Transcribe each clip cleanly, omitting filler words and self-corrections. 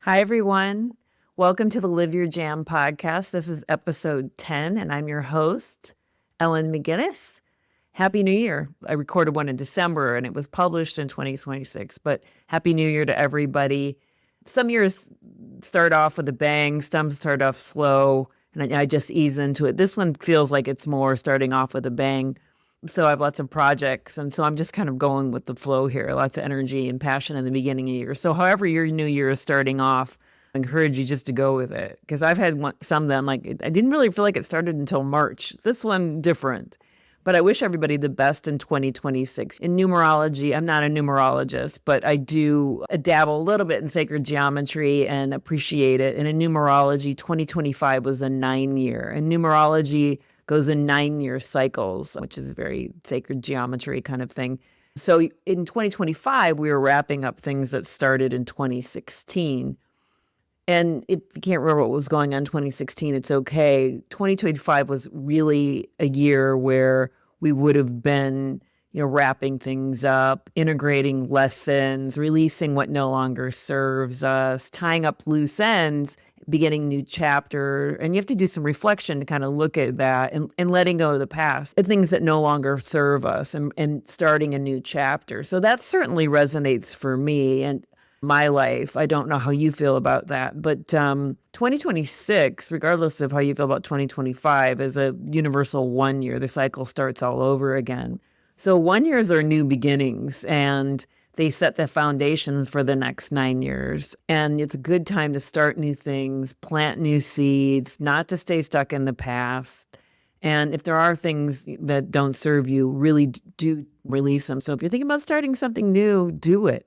Hi, everyone. Welcome to the Live Your Jam podcast. This is episode 10, and I'm your host, Ellen McGinnis. Happy New Year. I recorded one in December, and it was published in 2026, but Happy New Year to everybody. Some years start off with a bang, some start off slow, and I just ease into it. This one feels like it's more starting off with a bang. So I have lots of projects, and so I'm just kind of going with the flow here. Lots of energy and passion in the beginning of the year. So however your new year is starting off, I encourage you just to go with it. Because I've had some that I'm like, I didn't really feel like it started until March. This one, different. But I wish everybody the best in 2026. In numerology, I'm not a numerologist, but I do dabble a little bit in sacred geometry and appreciate it. And in numerology, 2025 was a 9-year. And numerology goes in 9-year cycles, which is a very sacred geometry kind of thing. So in 2025, we were wrapping up things that started in 2016. And if you can't remember what was going on in 2016, it's okay. 2025 was really a year where we would have been, wrapping things up, integrating lessons, releasing what no longer serves us, tying up loose ends, beginning new chapter. And you have to do some reflection to kind of look at that and letting go of the past and things that no longer serve us and starting a new chapter. So that certainly resonates for me and my life. I don't know how you feel about that, but 2026, regardless of how you feel about 2025, is a universal 1 year. The cycle starts all over again. So 1 years are new beginnings, and they set the foundations for the next 9 years. And it's a good time to start new things, plant new seeds, not to stay stuck in the past. And if there are things that don't serve you, really do release them. So if you're thinking about starting something new, do it.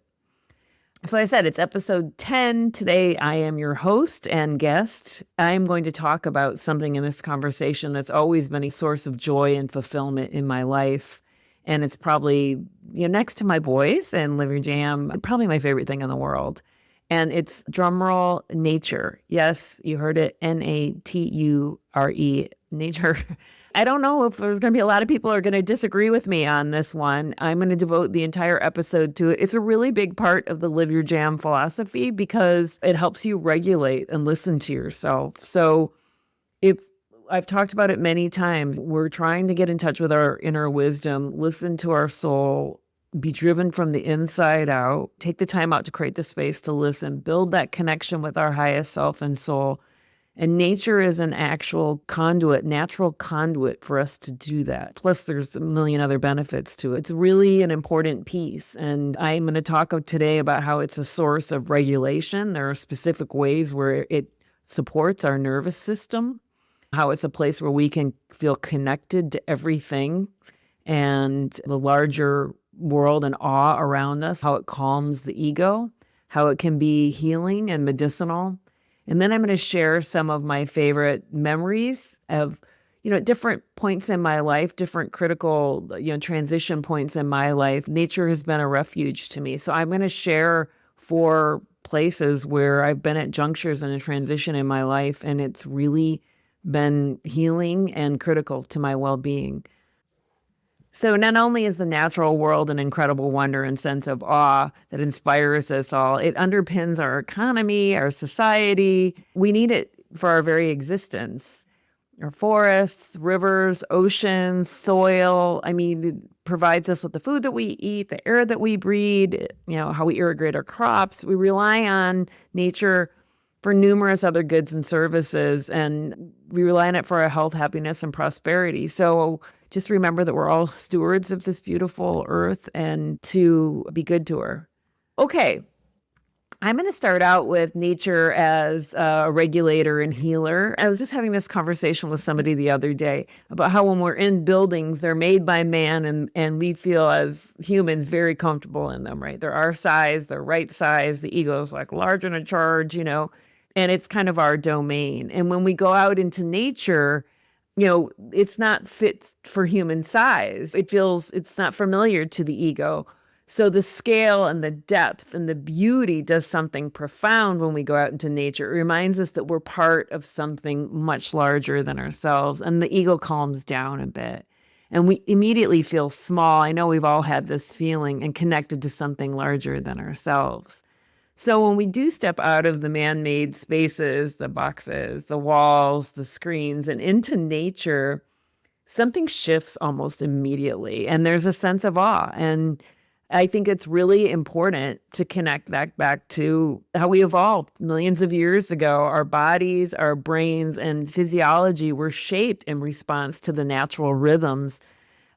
So I said, it's episode 10. Today, I am your host and guest. I'm going to talk about something in this conversation that's always been a source of joy and fulfillment in my life. And it's probably, next to my boys and Live Your Jam, probably my favorite thing in the world. And it's, drumroll, nature. Yes, you heard it, Nature, nature. I don't know if there's going to be a lot of people who are going to disagree with me on this one. I'm going to devote the entire episode to it. It's a really big part of the Live Your Jam philosophy because it helps you regulate and listen to yourself. So if I've talked about it many times, we're trying to get in touch with our inner wisdom, listen to our soul, be driven from the inside out, take the time out to create the space to listen, build that connection with our highest self and soul. And nature is an actual conduit, natural conduit for us to do that. Plus, there's a million other benefits to it. It's really an important piece. And I'm going to talk today about how it's a source of regulation. There are specific ways where it supports our nervous system, how it's a place where we can feel connected to everything and the larger world and awe around us, how it calms the ego, how it can be healing and medicinal. And then I'm going to share some of my favorite memories of, different points in my life, different critical, transition points in my life. Nature has been a refuge to me. So I'm going to share 4 places where I've been at junctures in a transition in my life, and it's really been healing and critical to my well-being. So not only is the natural world an incredible wonder and sense of awe that inspires us all, it underpins our economy, our society. We need it for our very existence. Our forests, rivers, oceans, soil. It provides us with the food that we eat, the air that we breathe, how we irrigate our crops. We rely on nature for numerous other goods and services, and we rely on it for our health, happiness, and prosperity. So just remember that we're all stewards of this beautiful earth and to be good to her. Okay, I'm going to start out with nature as a regulator and healer. I was just having this conversation with somebody the other day about how when we're in buildings, they're made by man and we feel as humans very comfortable in them, right? They're our size, they're right size, the ego's like large and in charge, and it's kind of our domain. And when we go out into nature, it's not fit for human size. It's not familiar to the ego. So the scale and the depth and the beauty does something profound when we go out into nature. It reminds us that we're part of something much larger than ourselves, and the ego calms down a bit. And we immediately feel small. I know we've all had this feeling and connected to something larger than ourselves. So when we do step out of the man-made spaces, the boxes, the walls, the screens, and into nature, something shifts almost immediately. And there's a sense of awe. And I think it's really important to connect that back to how we evolved millions of years ago. Our bodies, our brains, and physiology were shaped in response to the natural rhythms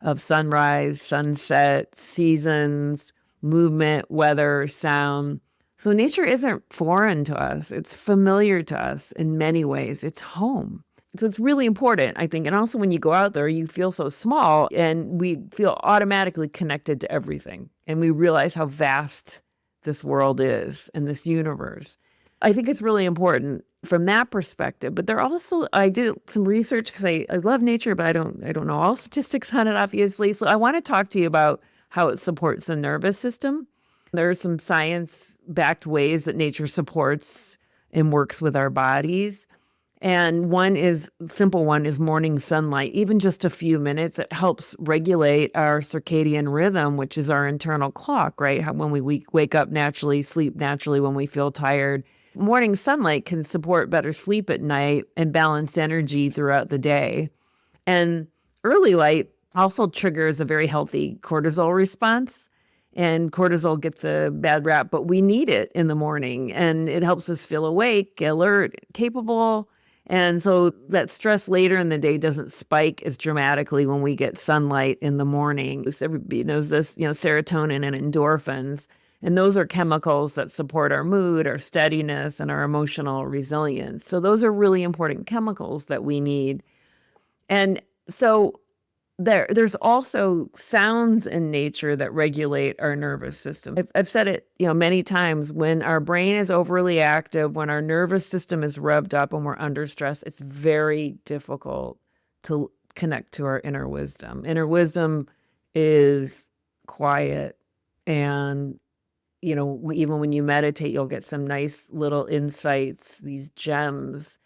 of sunrise, sunset, seasons, movement, weather, sound. So nature isn't foreign to us. It's familiar to us in many ways. It's home. So it's really important, I think. And also when you go out there, you feel so small and we feel automatically connected to everything. And we realize how vast this world is and this universe. I think it's really important from that perspective. But there also, I did some research because I love nature, but I don't know all statistics on it, obviously. So I want to talk to you about how it supports the nervous system. There are some science-backed ways that nature supports and works with our bodies. And simple one is morning sunlight. Even just a few minutes, it helps regulate our circadian rhythm, which is our internal clock, right? When we wake up naturally, sleep naturally when we feel tired. Morning sunlight can support better sleep at night and balanced energy throughout the day. And early light also triggers a very healthy cortisol response. And cortisol gets a bad rap, but we need it in the morning. And it helps us feel awake, alert, capable. And so that stress later in the day doesn't spike as dramatically when we get sunlight in the morning. Everybody knows this, serotonin and endorphins. And those are chemicals that support our mood, our steadiness, and our emotional resilience. So those are really important chemicals that we need. And so there's also sounds in nature that regulate our nervous system. I've said it, many times. When our brain is overly active, when our nervous system is revved up and we're under stress, it's very difficult to connect to our inner wisdom. Inner wisdom is quiet, and even when you meditate, you'll get some nice little insights, these gems,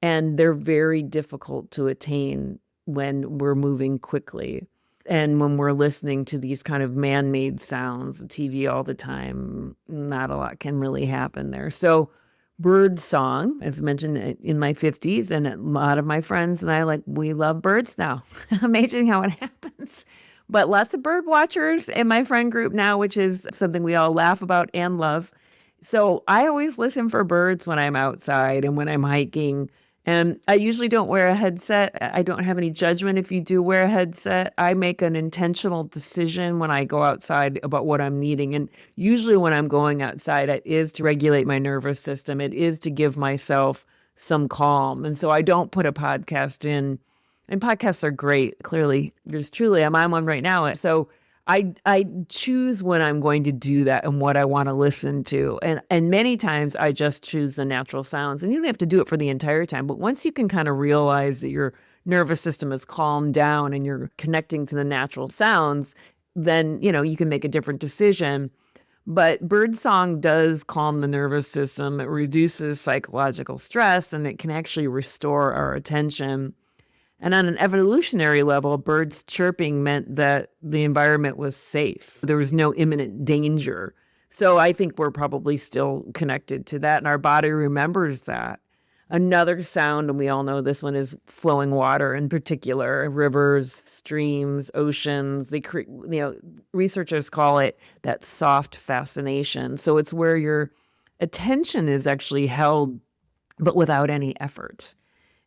and they're very difficult to attain when we're moving quickly. And when we're listening to these kind of man-made sounds, TV all the time, not a lot can really happen there. So Birdsong, as mentioned, in my 50s, and a lot of my friends and I, we love birds now. Amazing how it happens. But lots of bird watchers in my friend group now, which is something we all laugh about and love. So I always listen for birds when I'm outside and when I'm hiking. And I usually don't wear a headset. I don't have any judgment if you do wear a headset. I make an intentional decision when I go outside about what I'm needing. And usually when I'm going outside, it is to regulate my nervous system. It is to give myself some calm. And so I don't put a podcast in. And podcasts are great. Clearly, there's truly, I'm on one right now. So I choose when I'm going to do that and what I want to listen to. And many times I just choose the natural sounds. And you don't have to do it for the entire time. But once you can kind of realize that your nervous system is calmed down and you're connecting to the natural sounds, then, you can make a different decision. But birdsong does calm the nervous system. It reduces psychological stress, and it can actually restore our attention. And on an evolutionary level, birds chirping meant that the environment was safe. There was no imminent danger. So I think we're probably still connected to that, and our body remembers that. Another sound, and we all know this one, is flowing water, in particular, rivers, streams, oceans. Researchers call it that soft fascination. So it's where your attention is actually held, but without any effort.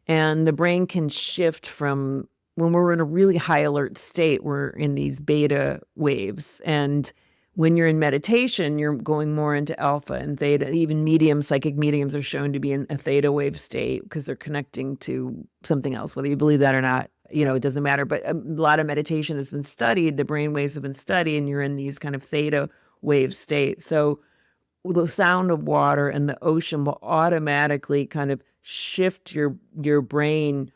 And the brain can shift from, when we're in a really high alert state, we're in these beta waves. And when you're in meditation, you're going more into alpha and theta. Even psychic mediums are shown to be in a theta wave state because they're connecting to something else, whether you believe that or not. It doesn't matter. But a lot of meditation has been studied. The brain waves have been studied, and you're in these kind of theta wave states. So the sound of water and the ocean will automatically kind of shift your brain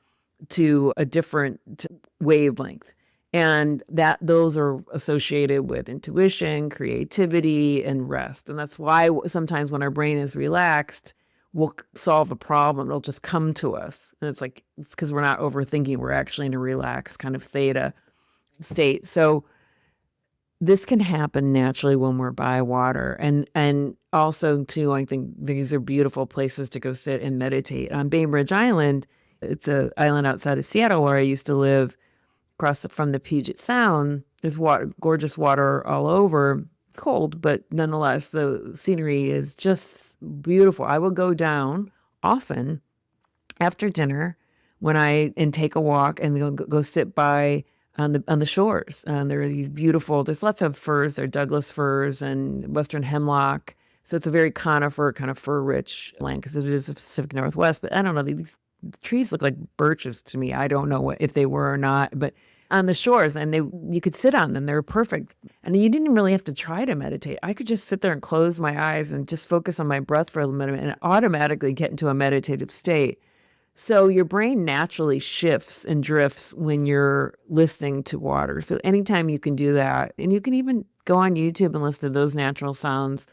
to a different wavelength. And those are associated with intuition, creativity, and rest. And that's why sometimes when our brain is relaxed, we'll solve a problem. It'll just come to us. And it's because we're not overthinking. We're actually in a relaxed kind of theta state. So this can happen naturally when we're by water. And also, too, I think these are beautiful places to go sit and meditate. On Bainbridge Island, it's an island outside of Seattle where I used to live, from the Puget Sound. There's water, gorgeous water all over, cold, but nonetheless, the scenery is just beautiful. I will go down often after dinner and take a walk and go sit by on the shores. There are these beautiful. There's lots of firs. There are Douglas firs and Western hemlock. So it's a very conifer, kind of fir-rich land because it is the Pacific Northwest. But I don't know, these trees look like birches to me. I don't know if they were or not, but on the shores, and you could sit on them. They were perfect. And you didn't really have to try to meditate. I could just sit there and close my eyes and just focus on my breath for a minute and automatically get into a meditative state. So your brain naturally shifts and drifts when you're listening to water. So anytime you can do that, and you can even go on YouTube and listen to those natural sounds.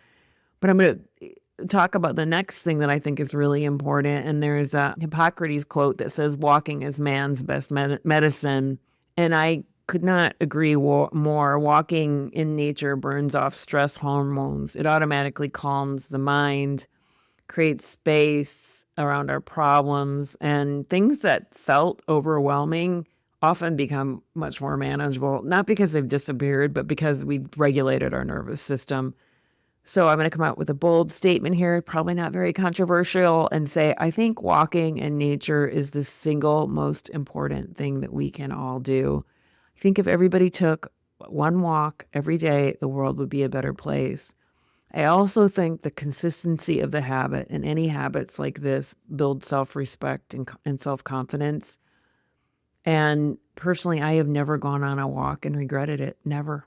But I'm going to talk about the next thing that I think is really important. And there's a Hippocrates quote that says, walking is man's best medicine. And I could not agree more. Walking in nature burns off stress hormones. It automatically calms the mind, creates space around our problems, and things that felt overwhelming often become much more manageable, not because they've disappeared, but because we've regulated our nervous system. So I'm going to come out with a bold statement here, probably not very controversial, and say, I think walking in nature is the single most important thing that we can all do. I think if everybody took one walk every day, the world would be a better place. I also think the consistency of the habit, and any habits like this, build self-respect and self-confidence. And personally, I have never gone on a walk and regretted it. Never.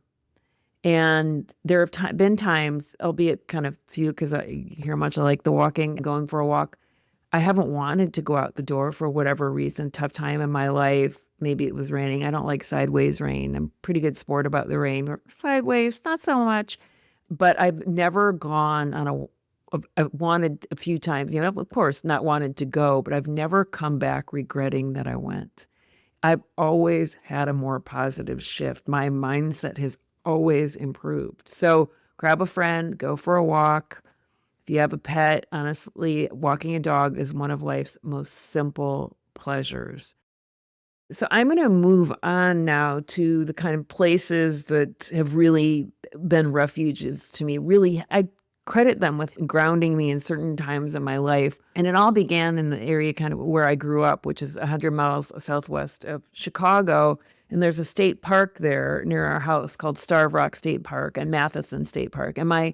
And there have been times, albeit kind of few, because I hear how much I like the walking, going for a walk. I haven't wanted to go out the door for whatever reason, tough time in my life. Maybe it was raining. I don't like sideways rain. I'm pretty good sport about the rain. Sideways, not so much. But I've never gone on I've wanted a few times, of course, not wanted to go, but I've never come back regretting that I went. I've always had a more positive shift. My mindset has always improved. So grab a friend, go for a walk. If you have a pet, honestly, walking a dog is one of life's most simple pleasures. So I'm going to move on now to the kind of places that have really been refuges to me. Really, I credit them with grounding me in certain times in my life. And it all began in the area kind of where I grew up, which is 100 miles southwest of Chicago. And there's a state park there near our house called Starved Rock State Park and Matheson State Park. And my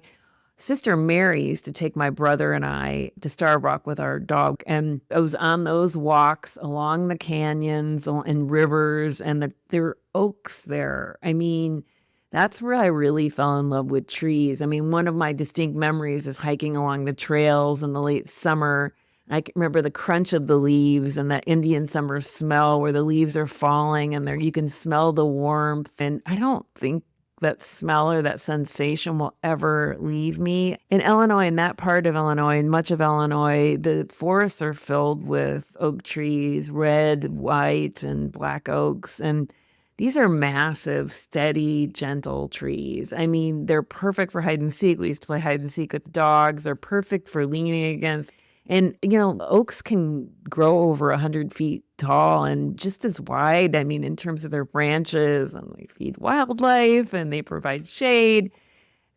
sister Mary used to take my brother and I to Starved Rock with our dog. And I was on those walks along the canyons and rivers, and there were oaks there. I mean, that's where I really fell in love with trees. I mean, one of my distinct memories is hiking along the trails in the late summer. I can remember the crunch of the leaves and that Indian summer smell where the leaves are falling and you can smell the warmth. And I don't think that smell or that sensation will ever leave me. In Illinois, in that part of Illinois, in much of Illinois, the forests are filled with oak trees, red, white, and black oaks. And these are massive, steady, gentle trees. I mean, they're perfect for hide and seek. We used to play hide and seek with the dogs. They're perfect for leaning against. And, oaks can grow over 100 feet tall and just as wide. I mean, in terms of their branches, and they feed wildlife and they provide shade,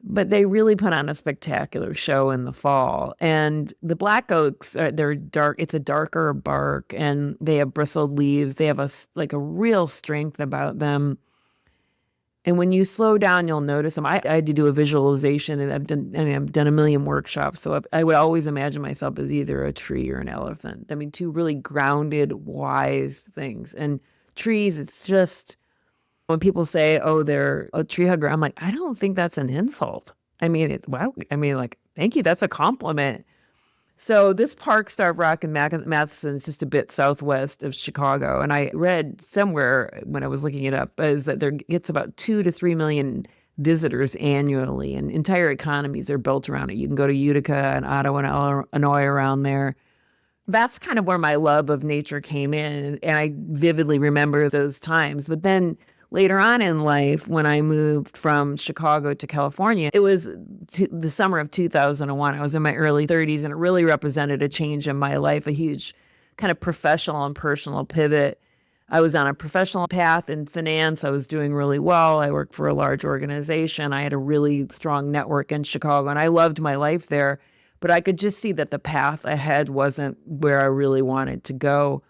but they really put on a spectacular show in the fall. And the black oaks, they're dark. It's a darker bark and they have bristled leaves. They have a real strength about them. And when you slow down, you'll notice them. I had to do a visualization, and I've done a million workshops. So I would always imagine myself as either a tree or an elephant. I mean, two really grounded, wise things. And trees, it's just, when people say, oh, they're a tree hugger, I'm like, I don't think that's an insult. I mean, wow. I mean, like, thank you. That's a compliment. So this park, Starved Rock and Matheson, is just a bit southwest of Chicago. And I read somewhere when I was looking it up is that there gets about 2 to 3 million visitors annually, and entire economies are built around it. You can go to Utica and Ottawa and Illinois around there. That's kind of where my love of nature came in. And I vividly remember those times. But then later on in life, when I moved from Chicago to California, it was the summer of 2001. I was in my early 30s, and it really represented a change in my life, a huge kind of professional and personal pivot. I was on a professional path in finance. I was doing really well. I worked for a large organization. I had a really strong network in Chicago, and I loved my life there. But I could just see that the path ahead wasn't where I really wanted to go.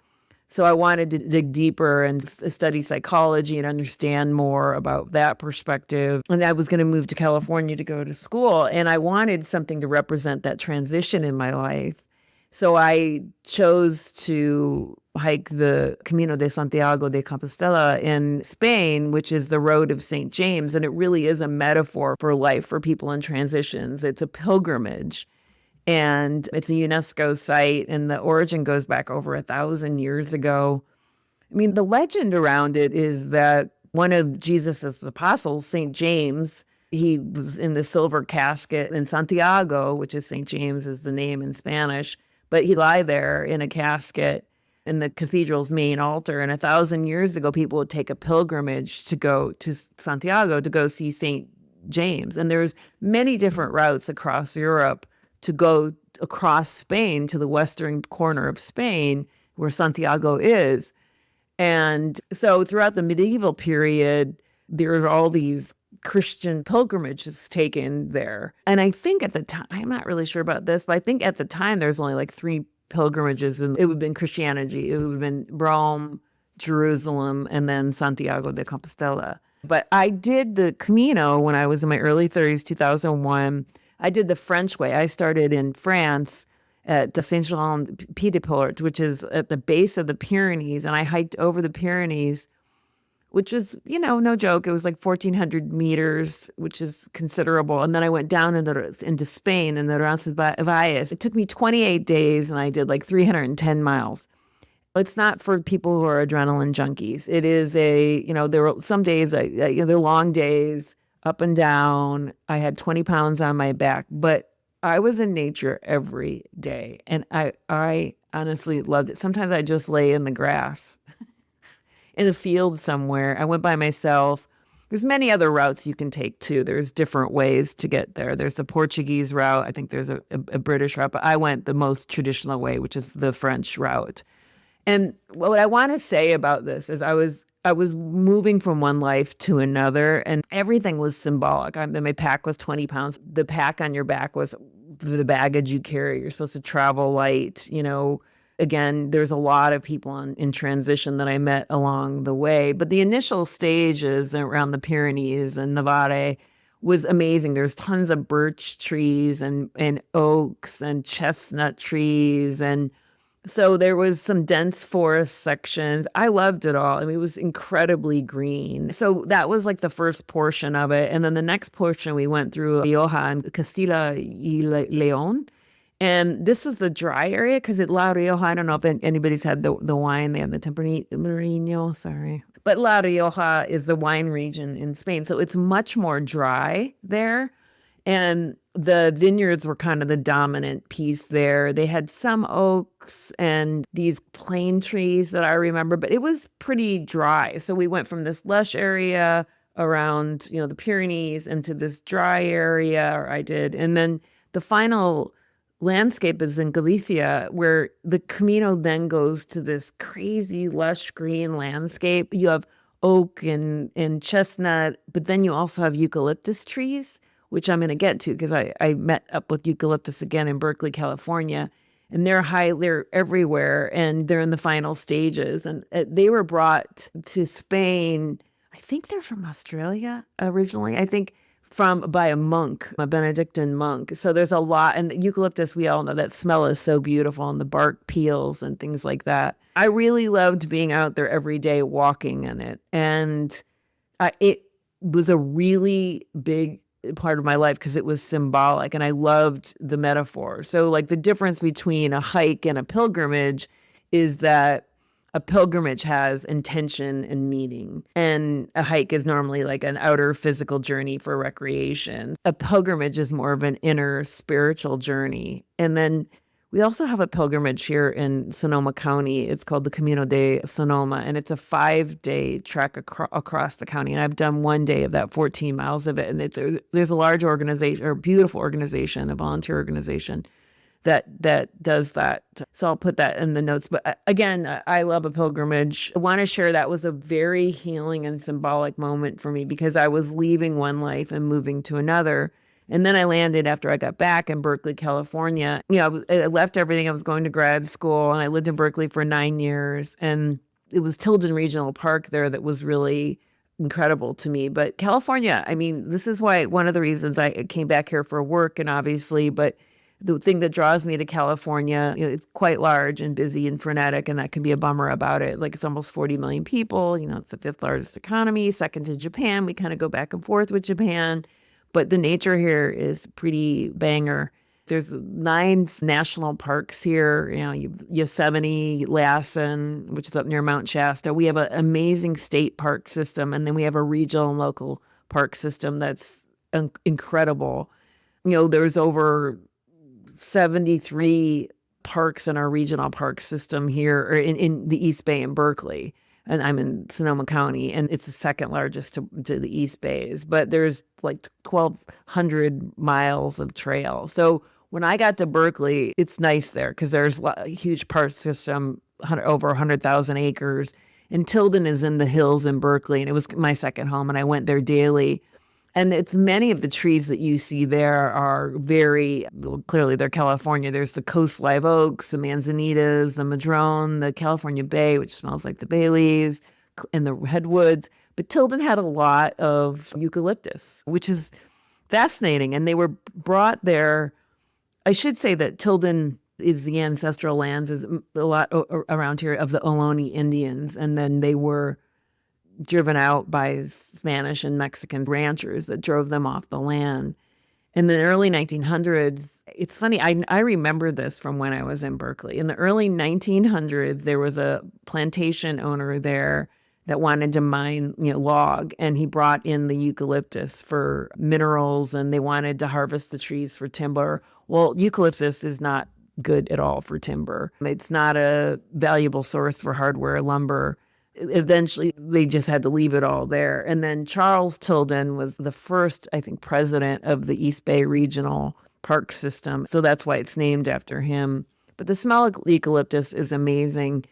So I wanted to dig deeper and study psychology and understand more about that perspective. And I was going to move to California to go to school. And I wanted something to represent that transition in my life. So I chose to hike the Camino de Santiago de Compostela in Spain, which is the road of St. James. And it really is a metaphor for life for people in transitions. It's a pilgrimage. And it's a UNESCO site, and the origin goes back over 1,000 years ago. I mean, the legend around it is that one of Jesus's apostles, St. James, he was in the silver casket in Santiago, which is St. James is the name in Spanish, but he lay there in a casket in the cathedral's main altar. And 1,000 years ago, people would take a pilgrimage to go to Santiago to go see St. James. And there's many different routes across Europe to go across Spain to the western corner of Spain where Santiago is. And so throughout the medieval period, there are all these Christian pilgrimages taken there. And I think at the time, I'm not really sure about this, but I think at the time there's only like 3 pilgrimages, and it would have been Christianity. It would have been Rome, Jerusalem, and then Santiago de Compostela. But I did the Camino when I was in my early 30s, 2001. I did the French way. I started in France at Saint-Jean-Pied-de-Port, which is at the base of the Pyrenees. And I hiked over the Pyrenees, which was, no joke. It was like 1,400 meters, which is considerable. And then I went down into Spain in the Roncesvalles. It took me 28 days, and I did like 310 miles. It's not for people who are adrenaline junkies. It is there were some days, they're long days, up and down. I had 20 pounds on my back, but I was in nature every day. And I honestly loved it. Sometimes I just lay in the grass in a field somewhere. I went by myself. There's many other routes you can take too. There's different ways to get there. There's the Portuguese route. I think there's a British route, but I went the most traditional way, which is the French route. And what I want to say about this is I was moving from one life to another, and everything was symbolic. My pack was 20 pounds. The pack on your back was the baggage you carry. You're supposed to travel light. Again, there's a lot of people in transition that I met along the way. But the initial stages around the Pyrenees and Navarre was amazing. There's tons of birch trees and oaks and chestnut trees, and so there was some dense forest sections. I loved it all. I mean, it was incredibly green. So that was like the first portion of it. And then the next portion, we went through Rioja and Castilla y León. And this was the dry area because at La Rioja, I don't know if anybody's had the wine. They have the Tempranillo, sorry. But La Rioja is the wine region in Spain. So it's much more dry there. And the vineyards were kind of the dominant piece there. They had some oaks and these plane trees that I remember, but it was pretty dry. So we went from this lush area around, the Pyrenees into this dry area, or I did. And then the final landscape is in Galicia, where the Camino then goes to this crazy lush green landscape. You have oak and chestnut, but then you also have eucalyptus trees, which I'm going to get to because I met up with eucalyptus again in Berkeley, California, and they're everywhere, and they're in the final stages. And they were brought to Spain. I think they're from Australia originally. I think by a monk, a Benedictine monk. So there's a lot, and the eucalyptus, we all know that smell is so beautiful, and the bark peels and things like that. I really loved being out there every day walking in it, and it was a really big part of my life because it was symbolic, and I loved the metaphor. So like the difference between a hike and a pilgrimage is that a pilgrimage has intention and meaning, and a hike is normally like an outer physical journey for recreation. A pilgrimage is more of an inner spiritual journey. And then We also have a pilgrimage here in Sonoma County. It's called the Camino de Sonoma, and it's a 5-day trek across the county. And I've done one day of that, 14 miles of it. And there's a large organization, or beautiful organization, a volunteer organization that does that. So I'll put that in the notes. But again, I love a pilgrimage. I want to share that was a very healing and symbolic moment for me because I was leaving one life and moving to another. And then I landed after I got back in Berkeley, California. I left everything. I was going to grad school and I lived in Berkeley for 9 years. And it was Tilden Regional Park there that was really incredible to me. But California, I mean, this is why one of the reasons I came back here for work and obviously, but the thing that draws me to California, it's quite large and busy and frenetic, and that can be a bummer about it. Like it's almost 40 million people. It's the 5th largest economy, second to Japan. We kind of go back and forth with Japan. But the nature here is pretty banger. There's 9 national parks here, Yosemite, Lassen, which is up near Mount Shasta. We have an amazing state park system, and then we have a regional and local park system that's incredible. There's over 73 parks in our regional park system here, or in the East Bay in Berkeley. And I'm in Sonoma County, and it's the second largest to the East Bays. But there's like 1,200 miles of trail. So when I got to Berkeley, it's nice there because there's a huge park system, over 100,000 acres. And Tilden is in the hills in Berkeley, and it was my second home, and I went there daily. And it's many of the trees that you see there are clearly they're California. There's the coast live oaks, the manzanitas, the madrone, the California bay, which smells like the bay leaves, and the redwoods. But Tilden had a lot of eucalyptus, which is fascinating. And they were brought there. I should say that Tilden is the ancestral lands, is a lot around here of the Ohlone Indians. And then they were driven out by Spanish and Mexican ranchers that drove them off the land. In the early 1900s, it's funny, I remember this from when I was in Berkeley. In the early 1900s, there was a plantation owner there that wanted to mine, log, and he brought in the eucalyptus for minerals, and they wanted to harvest the trees for timber. Well, eucalyptus is not good at all for timber. It's not a valuable source for hardware lumber. Eventually, they just had to leave it all there. And then Charles Tilden was the first, I think, president of the East Bay Regional Park System. So that's why it's named after him. But the smell of eucalyptus is amazing.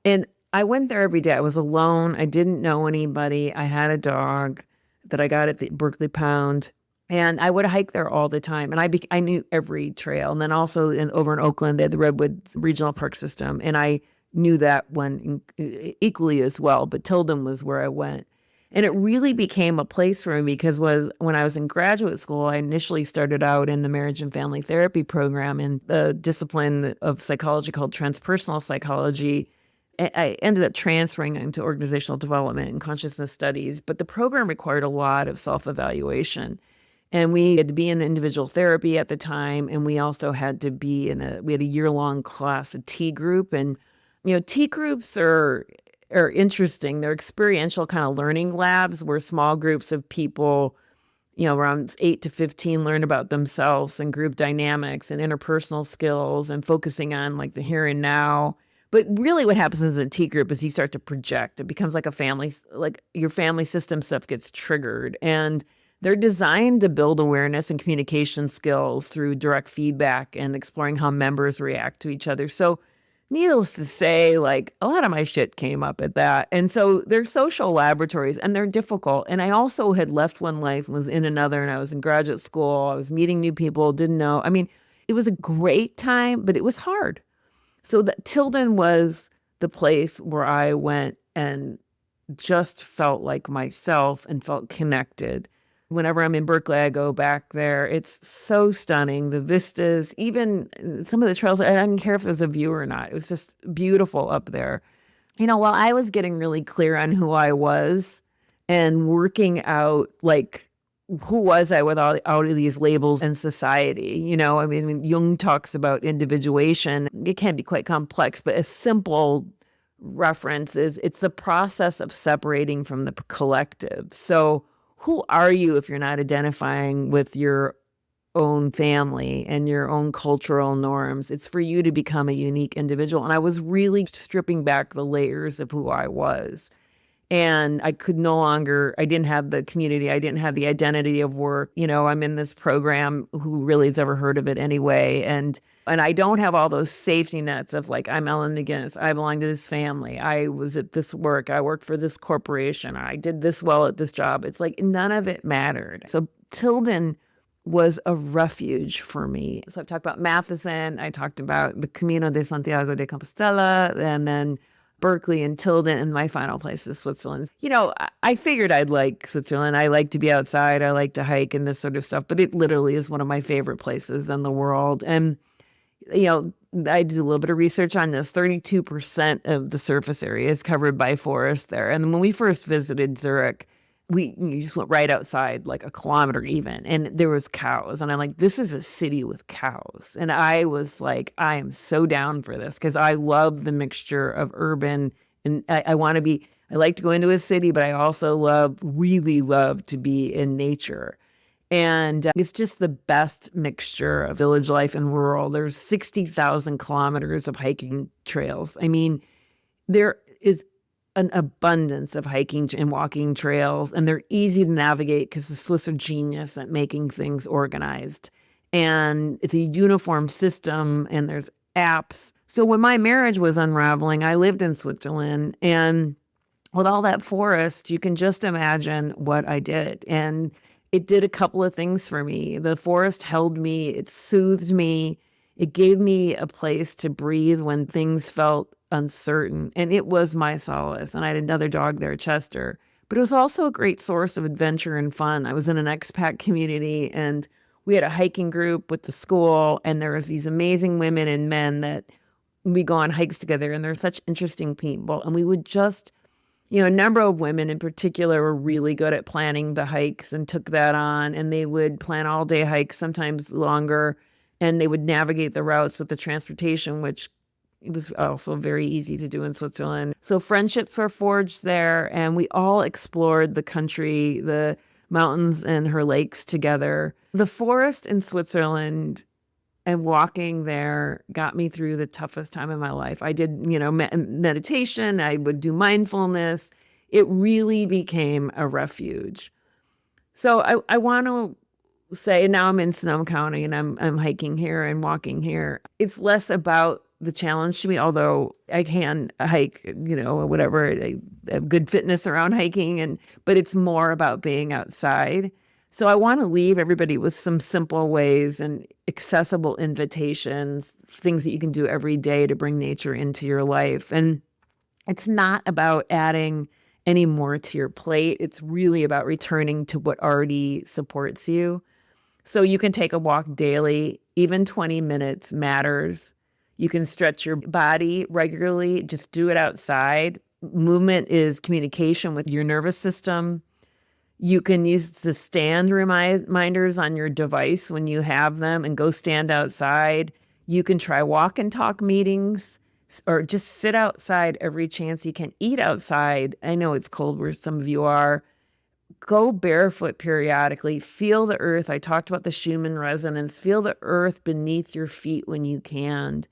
And I went there every day. I was alone. I didn't know anybody. I had a dog that I got at the Berkeley Pound. And I would hike there all the time. And I knew every trail. And then also over in Oakland, they had the Redwoods Regional Park System. And I knew that one equally as well, but Tilden was where I went. And it really became a place for me because when I was in graduate school, I initially started out in the marriage and family therapy program in the discipline of psychology called transpersonal psychology. I ended up transferring into organizational development and consciousness studies, but the program required a lot of self-evaluation. And we had to be in individual therapy at the time, and we also had to be we had a year-long class, a T group, and T groups are interesting. They're experiential kind of learning labs where small groups of people, around 8 to 15 learn about themselves and group dynamics and interpersonal skills and focusing on like the here and now. But really what happens in a T group is you start to project. It becomes like a family, like your family system stuff gets triggered. And they're designed to build awareness and communication skills through direct feedback and exploring how members react to each other. So needless to say, like a lot of my shit came up at that. And so they're social laboratories and they're difficult. And I also had left one life and was in another, and I was in graduate school. I was meeting new people, didn't know. I mean, it was a great time, but it was hard. So Tilden was the place where I went and just felt like myself and felt connected. Whenever I'm in Berkeley, I go back there. It's so stunning. The vistas, even some of the trails, I didn't care if there's a view or not. It was just beautiful up there. While I was getting really clear on who I was and working out, like, who was I without all of these labels in society? When Jung talks about individuation, it can be quite complex, but a simple reference is it's the process of separating from the collective. So who are you if you're not identifying with your own family and your own cultural norms. It's for you to become a unique individual. And I was really stripping back the layers of who I was. And I could no longer, I didn't have the community. I didn't have the identity of work. I'm in this program, who really has ever heard of it anyway. And I don't have all those safety nets of like, I'm Ellen McGinnis. I belong to this family. I was at this work. I worked for this corporation. I did this well at this job. It's like none of it mattered. So Tilden was a refuge for me. So I've talked about Matheson. I talked about the Camino de Santiago de Compostela, and then Berkeley and Tilden, and my final place is Switzerland. I figured I'd like Switzerland. I like to be outside. I like to hike and this sort of stuff, but it literally is one of my favorite places in the world. And, I did a little bit of research on this. 32% of the surface area is covered by forest there. And when we first visited Zurich, you just went right outside, like a kilometer even, and there was cows. And I'm like, this is a city with cows. And I was like, I am so down for this because I love the mixture of urban and I like to go into a city, but I also really love to be in nature. And it's just the best mixture of village life and rural. There's 60,000 kilometers of hiking trails. I mean, there is an abundance of hiking and walking trails, and they're easy to navigate because the Swiss are genius at making things organized. And it's a uniform system, and there's apps. So when my marriage was unraveling, I lived in Switzerland, and with all that forest, you can just imagine what I did. And it did a couple of things for me. The forest held me, it soothed me, it gave me a place to breathe when things felt uncertain. And it was my solace. And I had another dog there, Chester. But it was also a great source of adventure and fun. I was in an expat community, and we had a hiking group with the school, and there was these amazing women and men that we go on hikes together, and they're such interesting people. And we would just, a number of women in particular were really good at planning the hikes and took that on, and they would plan all day hikes, sometimes longer, and they would navigate the routes with the transportation, which it was also very easy to do in Switzerland. So friendships were forged there, and we all explored the country, the mountains and her lakes together. The forest in Switzerland and walking there got me through the toughest time of my life. I did, meditation. I would do mindfulness. It really became a refuge. So I want to say, now I'm in Sonoma County and I'm hiking here and walking here. It's less about the challenge to me, although I can hike, whatever. I have good fitness around hiking, but it's more about being outside. So I want to leave everybody with some simple ways and accessible invitations, things that you can do every day to bring nature into your life. And it's not about adding any more to your plate. It's really about returning to what already supports you. So you can take a walk daily, even 20 minutes matters. You can stretch your body regularly, just do it outside. Movement is communication with your nervous system. You can use the stand reminders on your device when you have them and go stand outside. You can try walk and talk meetings or just sit outside every chance you can. Eat outside. I know it's cold where some of you are. Go barefoot periodically. Feel the earth. I talked about the Schumann resonance. Feel the earth beneath your feet when you can.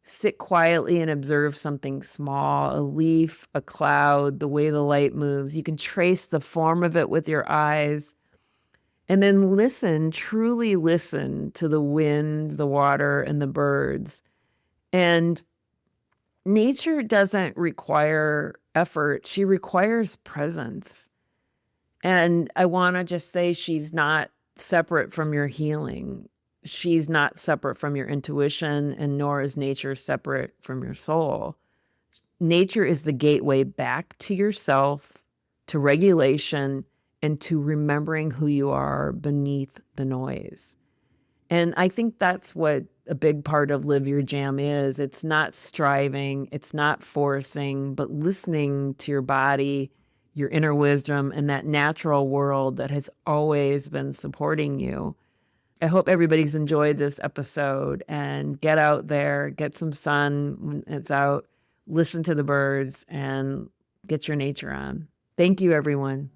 Sit quietly and observe something small, a leaf, a cloud, the way the light moves. You can trace the form of it with your eyes. And then listen, truly listen to the wind, the water, and the birds. And nature doesn't require effort. She requires presence. And I want to just say she's not separate from your healing. She's not separate from your intuition, and nor is nature separate from your soul. Nature is the gateway back to yourself, to regulation, and to remembering who you are beneath the noise. And I think that's what a big part of Live Your Jam is. It's not striving, it's not forcing, but listening to your body, your inner wisdom, and that natural world that has always been supporting you. I hope everybody's enjoyed this episode, and get out there, get some sun when it's out, listen to the birds, and get your nature on. Thank you, everyone.